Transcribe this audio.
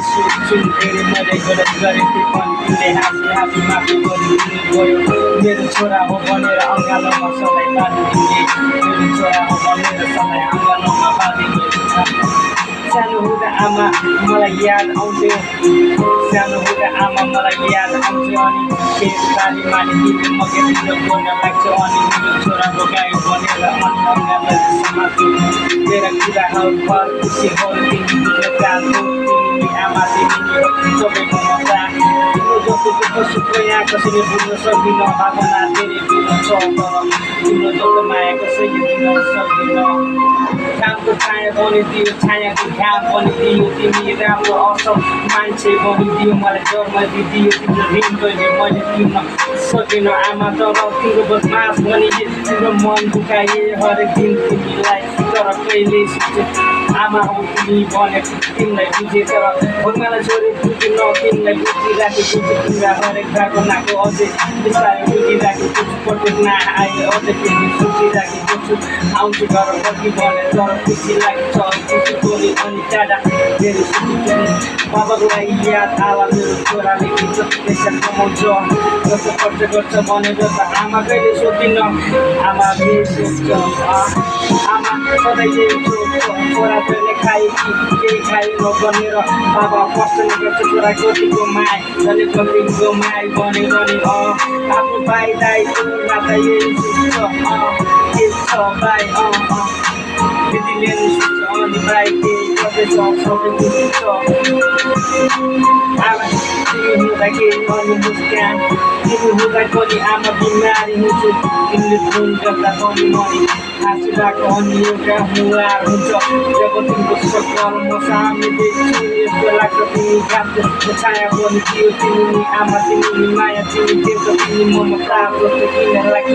सोध्छु धेरै मैले गलत गरेको पनि तिमीले हाँसी हाँसी माफी गरिदिनु गयो मेरो छोरा हो भनेर अँगालोमा सधैँ बाँधिदिने मेरो छोरा हो भनेर सधैँ अँगालोमा बाँधिदिने सानो हुँदा आमा मलाई याद आउँथ्यो सानो हुँदा आमा मलाई याद आउँथ्यो अनि खेतबारी मालिकले मकैतिर गर्न लाग्छ अनि मेरो छोराको गाई भनेर अनि अँगालो समात्छु तेरा कुराहरू फल खुसीहरू तिमी बुझ्न चाहन्छौ तिमी आमा तिमी हो सबैको मजा तिम्रो जस्तो दुःख सुख यहाँ कसैले बुझ्न सक्दिन भावना धेरै बुझ्न छ तर तिम्रो जस्तो माया कसैले दिन सक्दिन कामको छाया बनिदियो छायाको घाम बनिदियो तिमी राम्रो असल मान्छे बनिदियो मलाई जन्म दिदियो तिम्रो ऋण कहिले मैले तिर्न सकेन आमा तर तिम्रो बदमास बनिए तिम्रो मन दुखाए हरेक दिन तिमीलाई तर कहिले आमा हो तिमी भनेको तिमीलाई बुझे तर भगवानलाई छोडे बुझेन तिमीलाई बुझिराखेको छु तिमीलाई हरेक भावनाको अझै बिस्तारै बुझिराखेको छु पटक नआए अझै तिमी सोचिराखेको छु आउँछु घर कति भने तर खुसी लाग्छ खुसी बोले अनि टाढा धेरै सुखी बाबाको लागि याद आला मेरो छोराले कि जति पैसा कमाउँछ जस्तो खर्च गर्छ भनेर त आमा कहिले सोधिन आमा सोध्छ आमा सधैँ यही सोध्छ छोरा तैँले खाए कि केही खाइ नगनेर बाबा प्रश्न गर्छ छोरा कतिको माया जसले कतिको माया भनेर नि आफ्नो भाइ दाइको नाता यही सोध्छ के छ भाइ दिदीले नि सोध्छ अनि भाइ केही गर्दैछ सबै बुझ्छ आमा तिमी हुँदा केही अनि मुस्कान तिमी हुँदा पनि आमा बिमारी हुन्छु तिमीले फोन गर्दा पनि मरि हाँसिरहेको अनि एउटा मुहार हुन्छ जब तिम्रो सकल म सामने देख्छु यस्तो लाग्छ तिमी गाँच्छ छाया बनिदियो तिमी आमा तिमी माया तिमी देख्छ तिमी ममता जस्तो किन लाग्छ